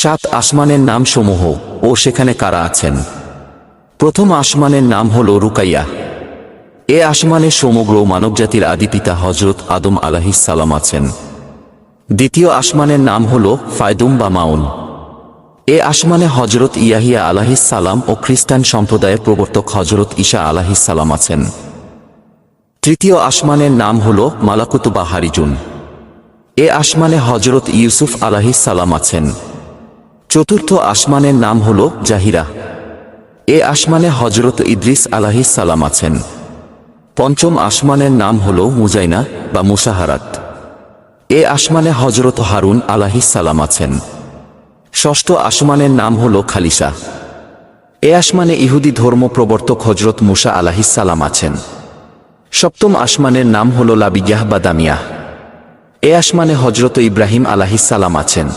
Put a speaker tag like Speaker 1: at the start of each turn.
Speaker 1: সাত আসমানের নাম সমূহ ও সেখানে কারা আছেন। প্রথম আসমানের নাম হল রুকাইয়া। এ আসমানে সমগ্র মানবজাতির আদিপিতা হজরত আদম আলাইহিস সালাম আছেন। দ্বিতীয় আসমানের নাম হল ফায়দুম বা মাউন। এ আসমানে হজরত ইয়াহিয়া আলাইহিস সালাম ও খ্রিস্টান সম্প্রদায়ের প্রবর্তক হজরত ঈসা আলাইহিস সালাম আছেন। তৃতীয় আসমানের নাম হল মালাকুত বা হারিজুন। এ আসমানে হজরত ইউসুফ আলাইহিস সালাম আছেন। চতুর্থ আসমানের নাম হল জাহিরা। এ আসমানে হজরত ইদ্রিস আলাইহিস সালাম আছেন। পঞ্চম আসমানের নাম হল মুজাইনা বা মুসাহারাত। এ আসমানে হজরত হারুন আলাইহিস সালাম আছেন। ষষ্ঠ আসমানের নাম হল খালিসা। এ আসমানে ইহুদি ধর্ম প্রবর্তক হজরত মুসা আলাইহিস সালাম আছেন। সপ্তম আসমানের নাম হল লাবিয়াহ বা দামিয়াহ। এ আসমানে হজরত ইব্রাহিম আলাইহিস সালাম আছেন।